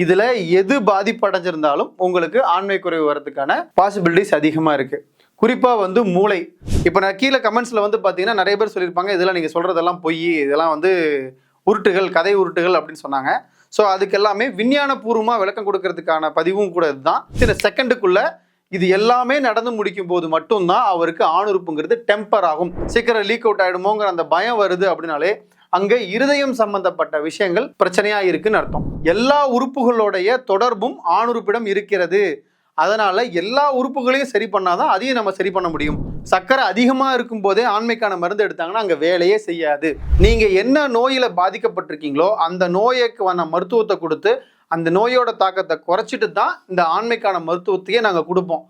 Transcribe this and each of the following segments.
இதுல எது பாதிப்படைஞ்சிருந்தாலும் உங்களுக்கு ஆண்மை குறைவு வரதுக்கான பாசிபிலிட்டிஸ் அதிகமா இருக்கு. குறிப்பா மூளை. இப்போ நான் கீழே கமெண்ட்ஸ்ல பாத்தீங்கன்னா நிறைய பேர் சொல்லியிருப்பாங்க, இதெல்லாம் நீங்க சொல்றதெல்லாம் பொய், இதெல்லாம் உருட்டுகள், கதை உருட்டுகள் அப்படின்னு சொன்னாங்க. ஸோ அதுக்கு எல்லாமே விஞ்ஞான பூர்வமா விளக்கம் கொடுக்கறதுக்கான பதிவும் கூட இதுதான். சில செகண்டுக்குள்ள இது எல்லாமே நடந்து முடிக்கும் போது மட்டும்தான் அவருக்கு ஆணுறுப்புங்கிறது டெம்பர் ஆகும். சீக்கிரம் லீக் அவுட் ஆயிடுமோங்கிற அந்த பயம் வருது அப்படின்னாலே அங்க இருதயம் சம்பந்தப்பட்ட விஷயங்கள் பிரச்சனையா இருக்குன்னு அர்த்தம். எல்லா உறுப்புகளுடைய தொடர்பும் ஆணுறுப்பிடம் இருக்கிறது. அதனால எல்லா உறுப்புகளையும் சரி பண்ணாதான் அதையும் நம்ம சரி பண்ண முடியும். சர்க்கரை அதிகமா இருக்கும் போதே ஆண்மைக்கான மருந்து எடுத்தாங்கன்னா அங்க வேலையே செய்யாது. நீங்க என்ன நோயில பாதிக்கப்பட்டிருக்கீங்களோ அந்த நோய்க்கான மருத்துவத்தை கொடுத்து அந்த நோயோட தாக்கத்தை குறைச்சிட்டு தான் இந்த ஆண்மைக்கான மருத்துவத்தையே நாங்க கொடுப்போம்.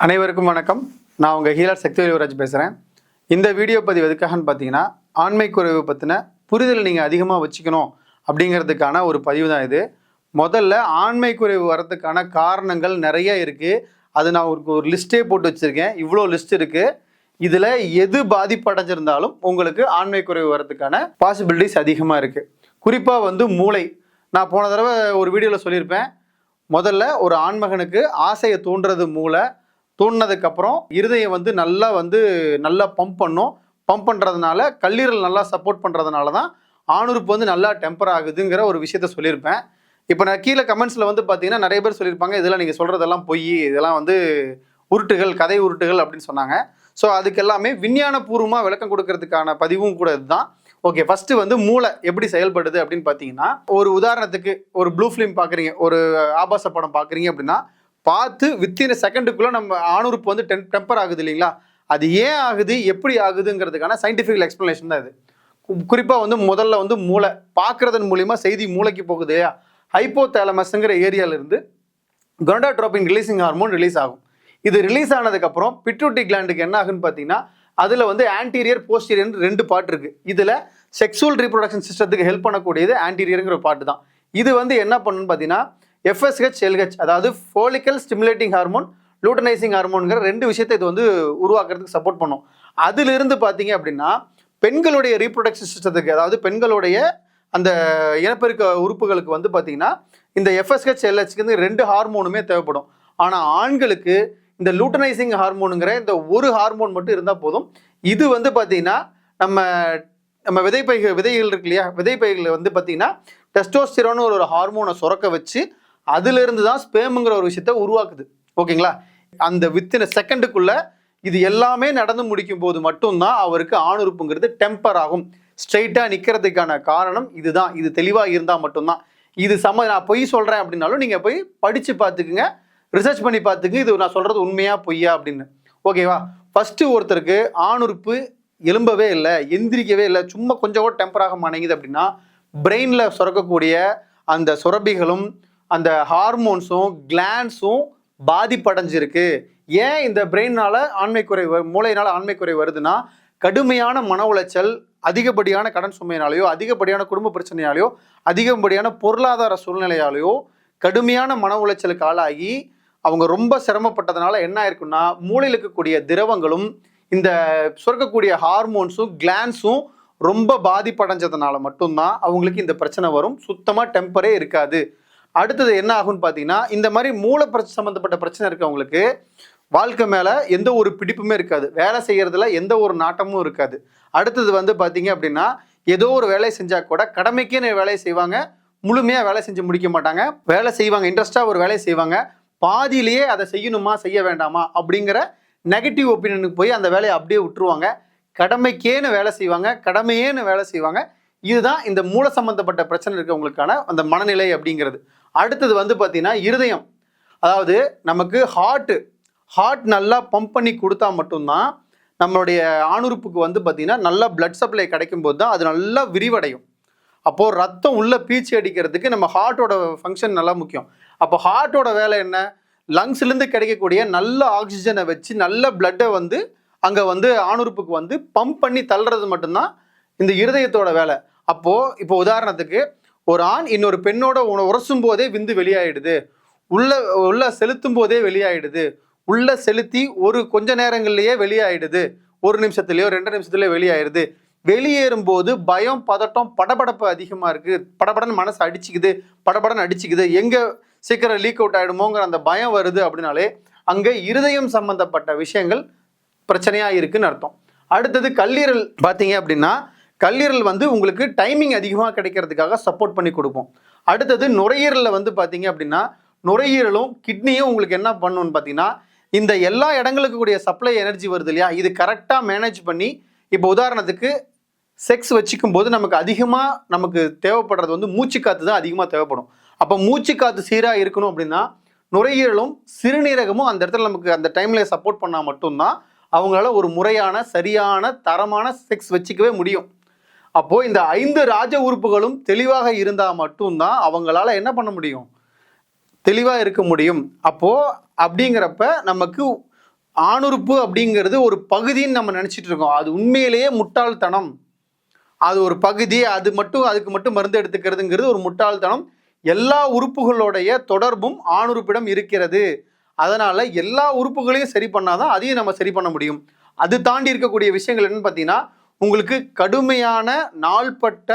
அனைவருக்கும் வணக்கம். நான் உங்க ஹீலர் சக்திவேல் யுவராஜ் பேசுறேன். இந்த வீடியோ பதிவு எதுக்காகன்னு பார்த்தீங்கன்னா, ஆண்மை குறைவு பற்றின புரிதல் நீங்கள் அதிகமாக வச்சுக்கணும் அப்படிங்கிறதுக்கான ஒரு பதிவு தான் இது. முதல்ல ஆண்மை குறைவு வரதுக்கான காரணங்கள் நிறைய இருக்குது. அது நான் ஒரு லிஸ்ட்டே போட்டு வச்சுருக்கேன். இவ்வளோ லிஸ்ட் இருக்குது. இதில் எது பாதிப்படைஞ்சிருந்தாலும் உங்களுக்கு ஆண்மை குறைவு வரதுக்கான பாசிபிலிட்டிஸ் அதிகமாக இருக்குது. குறிப்பாக மூளை. நான் போன தடவை ஒரு வீடியோவில் சொல்லியிருப்பேன், முதல்ல ஒரு ஆண்மகனுக்கு ஆசையை தூண்டுறது மூளை. தூண்டினதுக்கப்புறம் இருதயம் நல்லா பம்ப் பண்ணும். பம்ப் பண்ணுறதுனால கல்லீரல் நல்லா சப்போர்ட் பண்ணுறதுனால தான் ஆணுறுப்பு நல்லா டெம்பர் ஆகுதுங்கிற ஒரு விஷயத்த சொல்லியிருப்பேன். இப்போ நான் கீழே கமெண்ட்ஸில் பார்த்தீங்கன்னா நிறைய பேர் சொல்லியிருப்பாங்க, இதெல்லாம் நீங்கள் சொல்கிறதெல்லாம் பொய், இதெல்லாம் உருட்டுகள், கதை உருட்டுகள் அப்படின்னு சொன்னாங்க. ஸோ அதுக்கு எல்லாமே விஞ்ஞான பூர்வமாக விளக்கம் கொடுக்கறதுக்கான பதிவும் கூட இதுதான். ஓகே, ஃபஸ்ட்டு மூளை எப்படி செயல்படுது அப்படின்னு பார்த்தீங்கன்னா, ஒரு உதாரணத்துக்கு ஒரு ப்ளூ ஃபிலிம் பார்க்குறீங்க, ஒரு ஆபாச படம் பார்க்குறீங்க அப்படின்னா, பார்த்து வித்தின் செகண்டுக்குள்ளே நம்ம ஆணுறுப்பு டெம்பர் ஆகுது இல்லைங்களா? அது ஏன் ஆகுது, எப்படி ஆகுதுங்கிறதுக்கான சயின்டிஃபிக் எக்ஸ்ப்ளனேஷன் தான் இது. குறிப்பாக முதல்ல மூளை பார்க்குறதன் மூலிமா செய்தி மூளைக்கு போகுது இல்லையா? ஹைப்போதேலமஸ்ங்கிற ஏரியாவிலிருந்து கொனாடோட்ரோபின் ரிலீசிங் ஹார்மோன் ரிலீஸ் ஆகும். இது ரிலீஸ் ஆனதுக்கப்புறம் பிட்யூட்டரி கிளாண்டுக்கு என்ன ஆகுன்னு பார்த்தீங்கன்னா, அதில் ஆன்டீரியர் போஸ்டீரியர் 2 பார்ட் இருக்குது. இதில் செக்ஸுவல் ரீப்ரொடக்ஷன் சிஸ்டத்துக்கு ஹெல்ப் பண்ணக்கூடியது ஆன்டீரியருங்கிற பார்ட் தான். இது என்ன பண்ணுன்னு பார்த்தீங்கன்னா, FSH, LH, அதாவது ஃபோலிக்கல் ஸ்டிமுலேட்டிங் ஹார்மோன், லூட்டனைசிங் ஹார்மோனுங்கிற 2 விஷயத்தை இது உருவாக்குறதுக்கு சப்போர்ட் பண்ணும். அதிலிருந்து பார்த்தீங்க அப்படின்னா பெண்களுடைய ரீப்ரொடக்ஷன் சிஸ்டத்துக்கு, அதாவது பெண்களுடைய அந்த இனப்பெருக்க உறுப்புகளுக்கு பார்த்தீங்கன்னா இந்த FSH, LHக்கு 2 ஹார்மோனுமே தேவைப்படும். ஆனால் ஆண்களுக்கு இந்த லூட்டனைசிங் ஹார்மோனுங்கிற இந்த ஒரு ஹார்மோன் மட்டும் இருந்தால் போதும். இது பார்த்தீங்கன்னா நம்ம விதைகள் இருக்கு இல்லையா? விதைப்பைகளில் பார்த்தீங்கன்னா டெஸ்டோஸ்டிரோன் ஒரு ஹார்மோனை சுரக்க வச்சு அதிலிருந்து தான் ஸ்பேமுங்கிற ஒரு விஷயத்த உருவாக்குது. ஓகேங்களா? அந்த வித்தின் செகண்டுக்குள்ள இது எல்லாமே நடந்து முடிக்கும் போது மட்டும்தான் அவருக்கு ஆணுறுப்புங்கிறது டெம்பர் ஆகும். ஸ்ட்ரெயிட்டாக நிற்கிறதுக்கான காரணம் இதுதான். இது தெளிவாக இருந்தால் மட்டும்தான். இது நான் பொய் சொல்கிறேன் அப்படின்னாலும் நீங்கள் போய் படித்து பார்த்துக்குங்க, ரிசர்ச் பண்ணி பார்த்துக்கு இது நான் சொல்கிறது உண்மையா பொய்யா அப்படின்னு. ஓகேவா? ஃபஸ்ட்டு ஒருத்தருக்கு ஆணுறுப்பு எலும்பவே இல்லை, எந்திரிக்கவே இல்லை, சும்மா கொஞ்சம் கூட டெம்பராக மாட்டேங்குது அப்படின்னா பிரெயினில் சுரக்கக்கூடிய அந்த சுரப்பிகளும் அந்த ஹார்மோன்ஸும் கிளான்ஸும் பாதிப்படைஞ்சிருக்கு. ஏன் இந்த பிரெயினால் ஆண்மை குறைவு, மூளையினால் ஆண்மை குறைவு வருதுன்னா, கடுமையான மன உளைச்சல், அதிகப்படியான கடன் சுமையினாலேயோ, அதிகப்படியான குடும்ப பிரச்சனையாலேயோ, அதிகப்படியான பொருளாதார சூழ்நிலையாலேயோ கடுமையான மன உளைச்சலுக்கு ஆளாகி அவங்க ரொம்ப சிரமப்பட்டதுனால என்ன ஆயிருக்குன்னா, மூளையில் இருக்கக்கூடிய திரவங்களும் இந்த சுரக்கக்கூடிய ஹார்மோன்ஸும் கிளான்ஸும் ரொம்ப பாதிப்படைஞ்சதுனால மட்டும்தான் அவங்களுக்கு இந்த பிரச்சனை வரும். சுத்தமாக டெம்பரே இருக்காது. அடுத்தது என்ன ஆகும்னு பார்த்தீங்கன்னா, இந்த மாதிரி மூளை சம்மந்தப்பட்ட பிரச்சனை இருக்கவங்களுக்கு வாழ்க்கை மேலே எந்த ஒரு பிடிப்புமே இருக்காது, வேலை செய்கிறதுல எந்த ஒரு நாட்டமும் இருக்காது. அடுத்தது பார்த்தீங்க அப்படின்னா, ஏதோ ஒரு வேலை செஞ்சால் கூட கடமைக்கே வேலையை செய்வாங்க, முழுமையாக வேலை செஞ்சு முடிக்க மாட்டாங்க. வேலை செய்வாங்க, இன்ட்ரெஸ்டாக ஒரு வேலையை செய்வாங்க, பாதியிலேயே அதை செய்யணுமா செய்ய வேண்டாமா அப்படிங்கிற நெகட்டிவ் ஒப்பீனியனுக்கு போய் அந்த வேலையை அப்படியே விட்டுருவாங்க. கடமைக்கேன்னு வேலை செய்வாங்க, கடமையேன்னு வேலை செய்வாங்க. இதுதான் இந்த மூளை சம்மந்தப்பட்ட பிரச்சனை இருக்கவங்களுக்கான அந்த மனநிலை அப்படிங்கிறது. அடுத்தது பார்த்தீங்கன்னா இருதயம். அதாவது நமக்கு ஹார்ட் நல்லா பம்ப் பண்ணி கொடுத்தா மட்டும்தான் நம்மளுடைய ஆணுறுப்புக்கு பார்த்தீங்கன்னா நல்லா பிளட் சப்ளை கிடைக்கும் போது தான் அது நல்லா விரிவடையும். அப்போது ரத்தம் உள்ள பீச்சி அடிக்கிறதுக்கு நம்ம ஹார்ட்டோட ஃபங்க்ஷன் நல்லா முக்கியம். அப்போ ஹார்ட்டோட வேலை என்ன? லங்ஸ்லேருந்து கிடைக்கக்கூடிய நல்ல ஆக்சிஜனை வச்சு நல்ல பிளட்டை அங்கே ஆணுறுப்புக்கு பம்ப் பண்ணி தள்ளுறது மட்டும்தான் இந்த இருதயத்தோட வேலை. அப்போது இப்போ உதாரணத்துக்கு ஒரு ஆண் இன்னொரு பெண்ணோட உரசும் போதே விந்து வெளியாயிடுது, உள்ள செலுத்தும் போதே வெளியாயிடுது, உள்ள செலுத்தி ஒரு கொஞ்ச நேரங்கள்லேயே வெளியாயிடுது, 1 நிமிஷத்துலையோ 2 நிமிஷத்துலையோ வெளியாயிருது. வெளியேறும் போது பயம், பதட்டம், படபடப்பு அதிகமாக இருக்குது. படபடன்னு மனசு அடிச்சுக்குது, படபடன்னு அடிச்சுக்குது, எங்கே சீக்கிரம் லீக் அவுட் ஆகிடுமோங்கிற அந்த பயம் வருது அப்படின்னாலே அங்கே இருதயம் சம்பந்தப்பட்ட விஷயங்கள் பிரச்சனையாக இருக்குன்னு அர்த்தம். அடுத்தது கல்லீரல் பார்த்தீங்க அப்படின்னா, கல்லீரல் வந்து உங்களுக்கு டைமிங் அதிகமாக கிடைக்கிறதுக்காக சப்போர்ட் பண்ணி கொடுப்போம். அடுத்தது நுரையீரலில் வந்து பார்த்தீங்க அப்படின்னா, நுரையீரலும் கிட்னியும் உங்களுக்கு என்ன பண்ணணும்னு பார்த்தீங்கன்னா, இந்த எல்லா இடங்களுக்கு கூடிய சப்ளை எனர்ஜி வருது இல்லையா, இது கரெக்டாக மேனேஜ் பண்ணி, இப்போ உதாரணத்துக்கு செக்ஸ் வச்சுக்கும் போது நமக்கு தேவைப்படுறது வந்து மூச்சு காற்று தான் அதிகமாக தேவைப்படும். அப்போ மூச்சு காற்று சீராக இருக்கணும் அப்படின்னா நுரையீரலும் சிறுநீரகமும் அந்த இடத்துல நமக்கு அந்த டைமில் சப்போர்ட் பண்ணால் மட்டும்தான் அவங்களால ஒரு முறையான சரியான தரமான செக்ஸ் வச்சுக்கவே முடியும். அப்போது இந்த 5 ராஜ உறுப்புகளும் தெளிவாக இருந்தால் மட்டும்தான் அவங்களால என்ன பண்ண முடியும், தெளிவாக இருக்க முடியும். அப்போது அப்படிங்கிறப்ப நமக்கு ஆணுறுப்பு அப்படிங்கிறது ஒரு பகுதின்னு நம்ம நினச்சிட்டு இருக்கோம். அது உண்மையிலேயே முட்டாள்தனம். அது ஒரு பகுதி, அதுக்கு மட்டும் மருந்து எடுத்துக்கிறதுங்கிறது ஒரு முட்டாள்தனம். எல்லா உறுப்புகளுடைய தொடர்பும் ஆணுறுப்பிடம் இருக்கிறது. அதனால எல்லா உறுப்புகளையும் சரி பண்ணாதான் அதையும் நம்ம சரி பண்ண முடியும். அது தாண்டி இருக்கக்கூடிய விஷயங்கள் என்னன்னு பார்த்தீங்கன்னா, உங்களுக்கு கடுமையான நாள்பட்ட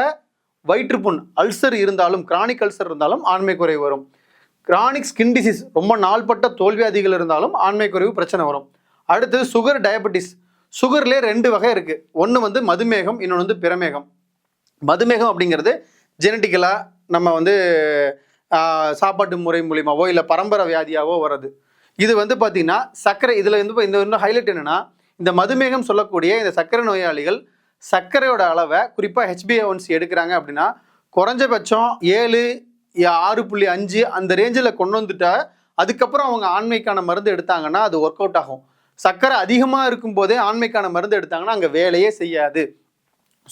வயிற்றுப்புண் அல்சர் இருந்தாலும், கிரானிக் அல்சர் இருந்தாலும் ஆண்மை குறைவு வரும். கிரானிக் ஸ்கின் டிசீஸ் ரொம்ப நாள்பட்ட தோல்வியாதிகள் இருந்தாலும் ஆண்மை குறைவு பிரச்சனை வரும். அடுத்து சுகர், டயபெட்டிஸ். சுகர்லேயே 2 வகை இருக்குது. ஒன்று வந்து மதுமேகம், இன்னொன்று வந்து பிரமேகம். மதுமேகம் அப்படிங்கிறது ஜெனட்டிக்கலாக நம்ம வந்து சாப்பாட்டு முறை மூலியமாவோ இல்லை பரம்பரை வியாதியாவோ வர்றது. இது வந்து பார்த்திங்கன்னா சர்க்கரை, இதில் வந்து இந்த இன்னும் ஹைலைட் என்னென்னா, இந்த மதுமேகம் சொல்லக்கூடிய இந்த சர்க்கரை நோயாளிகள் சர்க்கரையோட அளவை குறிப்பாக HbA1c எடுக்கிறாங்க அப்படின்னா குறைஞ்சபட்சம் 7, 6.5 அந்த ரேஞ்சில் கொண்டு வந்துட்டா அதுக்கப்புறம் அவங்க ஆண்மைக்கான மருந்து எடுத்தாங்கன்னா அது ஒர்க் அவுட் ஆகும். சர்க்கரை அதிகமாக இருக்கும்போதே ஆண்மைக்கான மருந்து எடுத்தாங்கன்னா அங்கே வேலையே செய்யாது.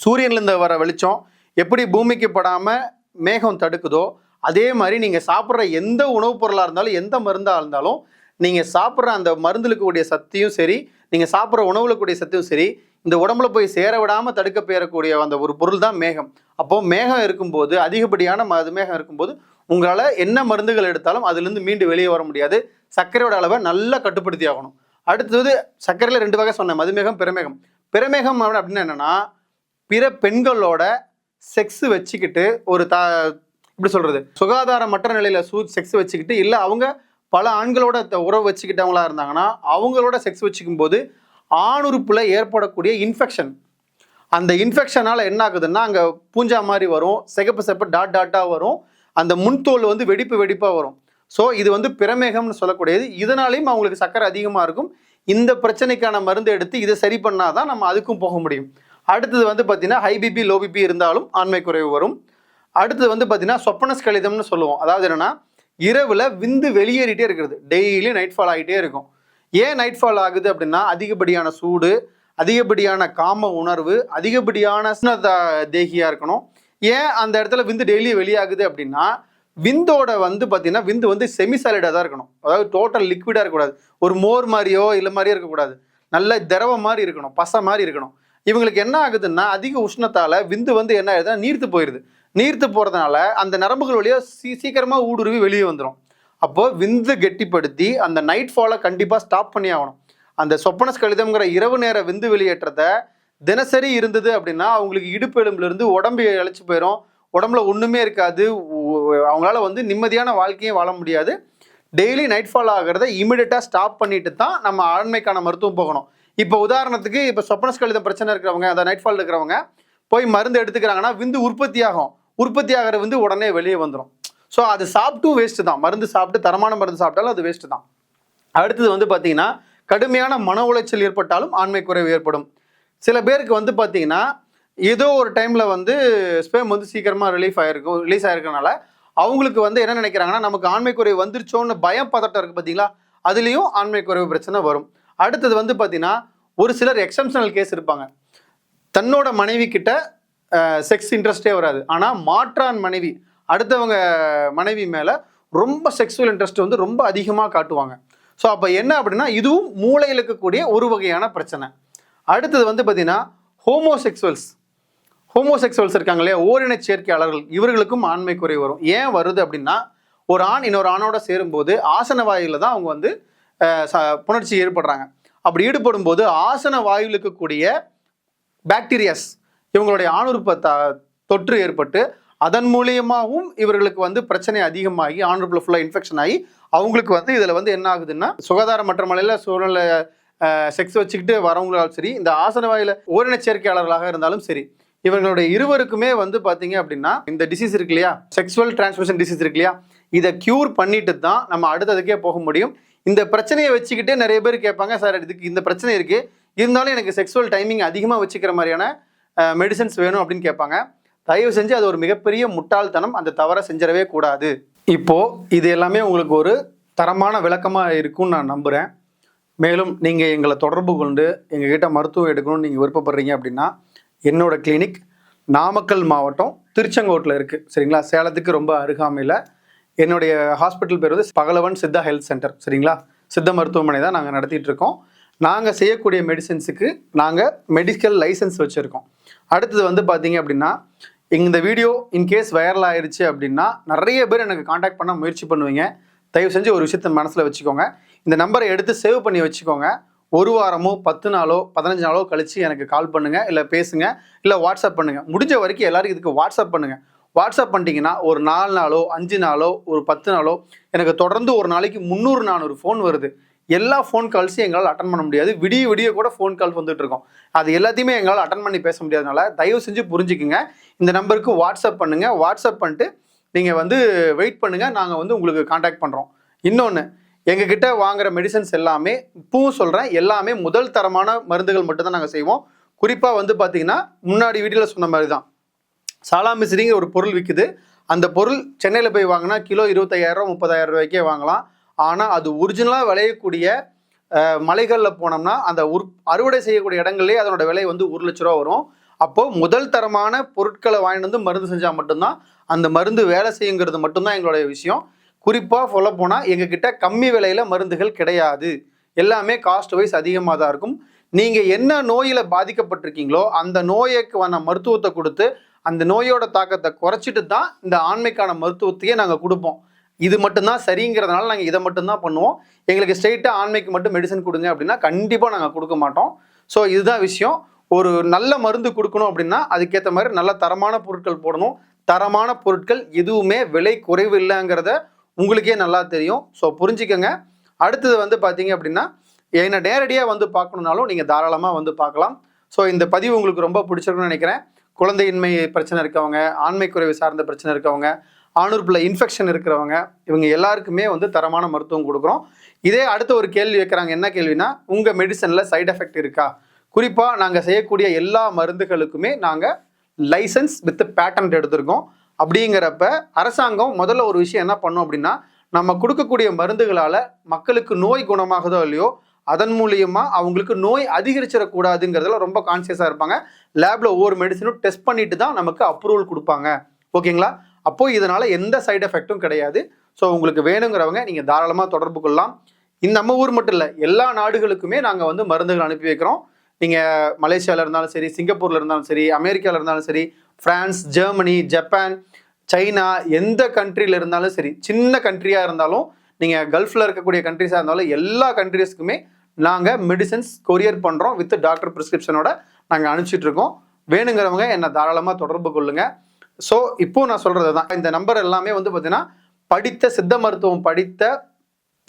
சூரியன்லேருந்து வர வெளிச்சம் எப்படி பூமிக்கு படாமல் மேகம் தடுக்குதோ அதே மாதிரி நீங்கள் சாப்பிட்ற எந்த உணவுப் பொருளாக இருந்தாலும், எந்த மருந்தாக இருந்தாலும், நீங்கள் சாப்பிட்ற அந்த மருந்துக்கு கூடிய சக்தியும் சரி, நீங்கள் சாப்பிட்ற உணவுல கூடிய சக்தியும் சரி, இந்த உடம்புல போய் சேர விடாமல் தடுக்க பெறக்கூடிய அந்த ஒரு பொருள் தான் மேகம். அப்போது மேகம் இருக்கும்போது, அதிகப்படியான மேகம் இருக்கும்போது உங்களால் என்ன மருந்துகள் எடுத்தாலும் அதுலேருந்து மீண்டு வெளியே வர முடியாது. சர்க்கரையோட அளவை நல்லா கட்டுப்படுத்தி ஆகணும். அடுத்தது சர்க்கரையில் 2 வகை சொன்னேன், மதுமேகம், பிரமேகம். பிரமேகம் அப்படின்னா என்னென்னா, பிற பெண்களோட செக்ஸ் வச்சுக்கிட்டு ஒரு இப்படி சொல்கிறது, சுகாதாரமற்ற நிலையில் செக்ஸ் வச்சுக்கிட்டு, இல்லை அவங்க பல ஆண்களோட உறவு வச்சுக்கிட்டவங்களா இருந்தாங்கன்னா அவங்களோட செக்ஸ் வச்சுக்கும் போது ஆணுறுப்பில் ஏற்படக்கூடிய இன்ஃபெக்ஷன், அந்த இன்ஃபெக்ஷனால் என்ன ஆகுதுன்னா அங்கே பூஞ்சா மாதிரி வரும், சிகப்பு டாட்டாக வரும், அந்த முன்தோல் வந்து வெடிப்பாக வரும். ஸோ இது வந்து பிரமேகம்னு சொல்லக்கூடியது. இதனாலையும் அவங்களுக்கு சர்க்கரை அதிகமாக இருக்கும். இந்த பிரச்சனைக்கான மருந்து எடுத்து இதை சரி பண்ணால் தான் நம்ம அதுக்கும் போக முடியும். அடுத்தது வந்து பார்த்தீங்கன்னா ஹை பிபி, லோ பிபி இருந்தாலும் ஆண்மை குறைவு வரும். அடுத்தது வந்து பார்த்தீங்கன்னா சொப்பனஸ் கலிதம்னு சொல்லுவோம். அதாவது என்னென்னா, இரவில் விந்து வெளியேறிட்டே இருக்கிறது, டெய்லி நைட் ஃபால் ஆகிட்டே இருக்கும். ஏன் நைட் ஃபால் ஆகுது அப்படின்னா, அதிகப்படியான சூடு, அதிகப்படியான காம உணர்வு, அதிகப்படியான தேகியாக இருக்கணும். ஏன் அந்த இடத்துல விந்து டெய்லி வெளியாகுது அப்படின்னா, விந்தோட வந்து பார்த்தீங்கன்னா விந்து வந்து செமிசாலிடாக தான் இருக்கணும். அதாவது டோட்டல் லிக்விடாக இருக்கக்கூடாது, ஒரு மோர் மாதிரியோ இல்லை மாதிரியோ இருக்கக்கூடாது, நல்ல திரவம் மாதிரி இருக்கணும், பசை மாதிரி இருக்கணும். இவங்களுக்கு என்ன ஆகுதுன்னா, அதிக உஷ்ணத்தால் விந்து வந்து என்ன ஆகுதுன்னா நீர்த்து போயிடுது. நீர்த்து போகிறதுனால அந்த நரம்புகள் வழியாக சீக்கிரமாக ஊடுருவி வெளியே வந்துடும். அப்போது விந்து கெட்டிப்படுத்தி அந்த நைட் ஃபாலை கண்டிப்பாக ஸ்டாப் பண்ணி ஆகணும். அந்த சொப்பனஸ் கலிதம்ங்கிற இரவு நேர விந்து வெளியேற்றத்தை தினசரி இருந்தது அப்படின்னா அவங்களுக்கு இடுப்பு எலும்புலேருந்து உடம்பு இழைச்சி போயிடும், உடம்புல ஒன்றுமே இருக்காது, அவங்களால வந்து நிம்மதியான வாழ்க்கையும் வாழ முடியாது. டெய்லி நைட் ஃபால் ஆகிறத இமிடியட்டாக ஸ்டாப் பண்ணிட்டு தான் நம்ம ஆண்மைக்கான மருத்துவம் போகணும். இப்போ உதாரணத்துக்கு இப்போ சொப்பனஸ் கலிதம் பிரச்சனை இருக்கிறவங்க, அந்த நைட் ஃபால் இருக்கிறவங்க போய் மருந்து எடுத்துக்கிறாங்கன்னா விந்து உற்பத்தி ஆகிற விந்து உடனே வெளியே வந்துடும். ஸோ அது சாப்பிட்டும் வேஸ்ட்டு தான், மருந்து சாப்பிட்டு தரமான மருந்து சாப்பிட்டாலும் அது வேஸ்ட்டு தான். அடுத்தது வந்து பார்த்தீங்கன்னா கடுமையான மன உளைச்சல் ஏற்பட்டாலும் ஆண்மை குறைவு ஏற்படும். சில பேருக்கு வந்து பார்த்தீங்கன்னா ஏதோ ஒரு டைமில் வந்து ஸ்பெர்ம் வந்து சீக்கிரமாக ரிலீஸ் ஆகிருக்கனால அவங்களுக்கு வந்து என்ன நினைக்கிறாங்கன்னா, நமக்கு ஆண்மை குறைவு வந்துருச்சோன்னு பயம் பதட்டம் இருக்குது பார்த்தீங்களா, அதுலேயும் ஆண்மை குறைவு பிரச்சனை வரும். அடுத்தது வந்து பார்த்தீங்கன்னா ஒரு சிலர் எக்ஸப்ஷனல் கேஸ் இருப்பாங்க, தன்னோட மனைவி கிட்ட செக்ஸ் இன்ட்ரெஸ்டே வராது, ஆனால் மாற்றான் மனைவி அடுத்தவங்க மனைவி மேலே ரொம்ப செக்ஸுவல் இன்ட்ரெஸ்ட் வந்து ரொம்ப அதிகமாக காட்டுவாங்க. ஸோ அப்போ என்ன அப்படின்னா இதுவும் மூளையில் இருக்கக்கூடிய ஒரு வகையான பிரச்சனை. அடுத்தது வந்து பார்த்தீங்கன்னா ஹோமோசெக்சுவல்ஸ் இருக்காங்க இல்லையா, ஓரின சேர்க்கையாளர்கள், இவர்களுக்கும் ஆண்மை குறைவு வரும். ஏன் வருது அப்படின்னா, ஒரு ஆண் இன்னொரு ஆணோட சேரும்போது ஆசன வாயில தான் அவங்க வந்து புணர்ச்சி ஏற்படுறாங்க. அப்படி ஈடுபடும் போது ஆசன வாயுவில் இருக்கக்கூடிய பாக்டீரியாஸ் இவங்களுடைய ஆணுறுப்பை தொற்று ஏற்பட்டு அதன் மூலியமாகவும் இவர்களுக்கு வந்து பிரச்சனை அதிகமாகி ஆணுறுப்புல ஃபுல்லாக இன்ஃபெக்ஷன் ஆகி அவங்களுக்கு வந்து இதில் வந்து என்ன ஆகுதுன்னா சுகாதாரமற்ற முறையில் சூழ்நிலை செக்ஸ் வச்சுக்கிட்டு வரவங்களாலும் சரி, இந்த ஆசன வாயில ஓரின சேர்க்கையாளர்களாக இருந்தாலும் சரி, இவங்களுடைய இருவருக்குமே வந்து பார்த்தீங்க அப்படின்னா இந்த டிசீஸ் இருக்கு இல்லையா, செக்ஸுவல் டிரான்ஸ்மிஷன் டிசீஸ் இருக்கு இல்லையா, இதை கியூர் பண்ணிட்டு தான் நம்ம அடுத்ததுக்கே போக முடியும். இந்த பிரச்சனையை வச்சுக்கிட்டே நிறைய பேர் கேட்பாங்க, சார் இதுக்கு இந்த பிரச்சனை இருக்கு, இருந்தாலும் எனக்கு செக்ஸுவல் டைமிங் அதிகமாக வச்சுக்கிற மாதிரியான மெடிசன்ஸ் வேணும் அப்படின்னு கேட்பாங்க. தயவு செஞ்சு அது ஒரு மிகப்பெரிய முட்டாள்தனம், அந்த தவறை செஞ்சிடவே கூடாது. இப்போ இது எல்லாமே உங்களுக்கு ஒரு தரமான விளக்கமாக இருக்கும்னு நான் நம்புகிறேன். மேலும் நீங்கள் எங்களை தொடர்பு கொண்டு எங்ககிட்ட மருத்துவம் எடுக்கணும்னு நீங்கள் விருப்பப்படுறீங்க அப்படின்னா என்னோட கிளினிக் நாமக்கல் மாவட்டம் திருச்செங்கோட்டில் இருக்குது, சரிங்களா. சேலத்துக்கு ரொம்ப அருகாமையில். என்னுடைய ஹாஸ்பிட்டல் பேர் வந்து பகலவன் சித்தா ஹெல்த் சென்டர், சரிங்களா. சித்த மருத்துவமனை தான் நாங்கள் நடத்திட்டு இருக்கோம். நாங்கள் செய்யக்கூடிய மெடிசின்ஸுக்கு நாங்கள் மெடிக்கல் லைசன்ஸ் வச்சுருக்கோம். அடுத்தது வந்து பார்த்தீங்க அப்படின்னா இந்த வீடியோ இன்கேஸ் வைரல் ஆயிடுச்சு அப்படின்னா நிறைய பேர் எனக்கு காண்டாக்ட் பண்ண முயற்சி பண்ணுவீங்க. தயவு செஞ்சு ஒரு விஷயத்தை மனசில் வச்சுக்கோங்க, இந்த நம்பரை எடுத்து சேவ் பண்ணி வச்சுக்கோங்க. ஒரு வாரமோ 10 நாளோ 15 நாளோ கழித்து எனக்கு கால் பண்ணுங்கள், இல்லை பேசுங்க, இல்லை வாட்ஸ்அப் பண்ணுங்கள். முடிஞ்ச வரைக்கும் எல்லாருக்கும் இதுக்கு வாட்ஸ்அப் பண்ணுங்கள். வாட்ஸ்அப் பண்ணிட்டீங்கன்னா ஒரு 4 நாளோ 5 நாளோ ஒரு 10 நாளோ எனக்கு தொடர்ந்து ஒரு நாளைக்கு 300-400 ஃபோன் வருது. எல்லா ஃபோன் கால்ஸையும் எங்களால் அட்டன் பண்ண முடியாது. விடிய கூட ஃபோன் கால் வந்துட்டு இருக்கோம். அது எல்லாத்தையுமே எங்களால் அட்டன் பண்ணி பேச முடியாதனால தயவு செஞ்சு புரிஞ்சுக்குங்க. இந்த நம்பருக்கு வாட்ஸ்அப் பண்ணுங்கள். வாட்ஸ்அப் பண்ணிட்டு நீங்கள் வந்து வெயிட் பண்ணுங்கள், நாங்கள் வந்து உங்களுக்கு காண்டாக்ட் பண்ணுறோம். இன்னொன்று, எங்ககிட்ட வாங்குகிற மெடிசன்ஸ் எல்லாமே இப்பவும் சொல்கிறேன், எல்லாமே முதல் தரமான மருந்துகள் மட்டும்தான் நாங்கள் செய்வோம். குறிப்பாக வந்து பார்த்தீங்கன்னா முன்னாடி வீடியோவில் சொன்ன மாதிரி தான், சாலாமிசிரிங்கிற ஒரு பொருள் விற்குது. அந்த பொருள் சென்னையில் போய் வாங்கினா கிலோ 25,000 30,000 ரூபாய்க்கே வாங்கலாம். ஆனால் அது ஒரிஜினலாக விளையக்கூடிய மலைகளில் போனோம்னா அந்த அறுவடை செய்யக்கூடிய இடங்கள்லேயே அதனோட விலை வந்து 1,00,000 ரூபா வரும். அப்போது முதல் தரமான பொருட்களை வாங்கிட்டு வந்து மருந்து செஞ்சால் மட்டும்தான் அந்த மருந்து வேலை செய்யுங்கிறது மட்டும்தான் எங்களுடைய விஷயம். குறிப்பாக சொல்ல போனால் எங்ககிட்ட கம்மி விலையில் மருந்துகள் கிடையாது. எல்லாமே காஸ்ட் வைஸ் அதிகமாக தான் இருக்கும். நீங்கள் என்ன நோயில் பாதிக்கப்பட்டிருக்கீங்களோ அந்த நோய்க்கான மருத்துவத்தை கொடுத்து அந்த நோயோட தாக்கத்தை குறைச்சிட்டு தான் இந்த ஆண்மைக்கான மருத்துவத்தையே நாங்கள் கொடுப்போம். இது மட்டும்தான் சரிங்கிறதுனால நாங்கள் இதை மட்டும்தான் பண்ணுவோம். எங்களுக்கு ஸ்ட்ரெயிட்டாக ஆண்மைக்கு மட்டும் மெடிசன் கொடுங்க அப்படின்னா கண்டிப்பாக நாங்கள் கொடுக்க மாட்டோம். ஸோ இதுதான் விஷயம். ஒரு நல்ல மருந்து கொடுக்கணும் அப்படின்னா அதுக்கேற்ற மாதிரி நல்ல தரமான பொருட்கள் போடணும். தரமான பொருட்கள் எதுவுமே விலை குறைவு இல்லைங்கிறத உங்களுக்கே நல்லா தெரியும். ஸோ புரிஞ்சுக்கங்க. அடுத்தது வந்து பார்த்தீங்க அப்படின்னா என்னை நேரடியாக வந்து பார்க்கணுன்னாலும் நீங்கள் தாராளமாக வந்து பார்க்கலாம். ஸோ இந்த பதிவு உங்களுக்கு ரொம்ப பிடிச்சிருக்குன்னு நினைக்கிறேன். குழந்தையின்மை பிரச்சனை இருக்கவங்க, ஆண்மை குறைவு சார்ந்த பிரச்சனை இருக்கவங்க, ஆணுறுப்புல இன்ஃபெக்ஷன் இருக்கிறவங்க, இவங்க எல்லாருக்குமே வந்து தரமான மருத்துவம் கொடுக்குறோம். இதே அடுத்த ஒரு கேள்வி வைக்கிறாங்க, என்ன கேள்வினா, உங்கள் மெடிசனில் சைட் எஃபெக்ட் இருக்கா? குறிப்பாக நாங்கள் செய்யக்கூடிய எல்லா மருந்துகளுக்குமே நாங்கள் லைசன்ஸ் வித் பேட்டன்ட் எடுத்திருக்கோம். அப்படிங்கிறப்ப அரசாங்கம் முதல்ல ஒரு விஷயம் என்ன பண்ணும் அப்படின்னா, நம்ம கொடுக்கக்கூடிய மருந்துகளால் மக்களுக்கு நோய் குணமாகுதோ இல்லையோ அதன் மூலியமாக அவங்களுக்கு நோய் அதிகரிச்சிடக்கூடாதுங்கிறதுல ரொம்ப கான்சியஸாக இருப்பாங்க. லேபில் ஒவ்வொரு மெடிசனும் டெஸ்ட் பண்ணிட்டு தான் நமக்கு அப்ரூவல் கொடுப்பாங்க. ஓகேங்களா? அப்போது இதனால் எந்த சைடு எஃபெக்ட்டும் கிடையாது. ஸோ உங்களுக்கு வேணுங்கிறவங்க நீங்கள் தாராளமாக தொடர்பு கொள்ளலாம். இந்த நம்ம ஊர் மட்டும் இல்லை, எல்லா நாடுகளுக்குமே நாங்கள் வந்து மருந்துகள் அனுப்பி வைக்கிறோம். நீங்கள் மலேசியாவில் இருந்தாலும் சரி, சிங்கப்பூரில் இருந்தாலும் சரி, அமெரிக்காவில் இருந்தாலும் சரி, ஃப்ரான்ஸ், ஜெர்மனி, ஜப்பான், சைனா, எந்த கண்ட்ரியில் இருந்தாலும் சரி, சின்ன கண்ட்ரியாக இருந்தாலும், நீங்கள் கல்ஃபில் இருக்கக்கூடிய கண்ட்ரிஸாக இருந்தாலும் எல்லா கண்ட்ரிஸ்க்குமே நாங்கள் மெடிசன்ஸ் கொரியர் பண்ணுறோம். வித் டாக்டர் ப்ரிஸ்கிரிப்ஷனோட நாங்கள் அனுப்பிச்சிட்ருக்கோம். வேணுங்கிறவங்க என்னை தாராளமாக தொடர்பு கொள்ளுங்கள். ஸோ இப்போ நான் சொல்கிறது தான், இந்த நம்பர் எல்லாமே வந்து பார்த்தீங்கன்னா படித்த சித்த மருத்துவம் படித்த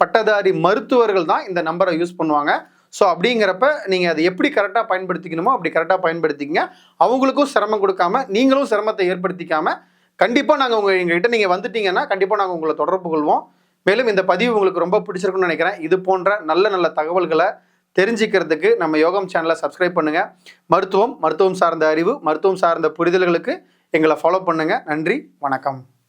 பட்டதாரி மருத்துவர்கள் தான் இந்த நம்பரை யூஸ் பண்ணுவாங்க. ஸோ அப்படிங்கிறப்ப நீங்கள் அதை எப்படி கரெக்டாக பயன்படுத்திக்கணுமோ அப்படி கரெக்டாக பயன்படுத்திக்கங்க. அவங்களுக்கும் சிரமம் கொடுக்காம நீங்களும் சிரமத்தை ஏற்படுத்திக்காமல் கண்டிப்பாக நாங்கள் எங்ககிட்ட நீங்கள் வந்துட்டீங்கன்னா கண்டிப்பாக நாங்கள் உங்களை தொடர்பு கொள்வோம். மேலும் இந்த பதிவு உங்களுக்கு ரொம்ப பிடிச்சிருக்குன்னு நினைக்கிறேன். இது போன்ற நல்ல நல்ல தகவல்களை தெரிஞ்சுக்கிறதுக்கு நம்ம யோகம் சேனலை சப்ஸ்கிரைப் பண்ணுங்கள். மருத்துவம் சார்ந்த அறிவு, மருத்துவம் சார்ந்த புரிதல்களுக்கு எங்களை ஃபாலோ பண்ணுங்கள். நன்றி, வணக்கம்.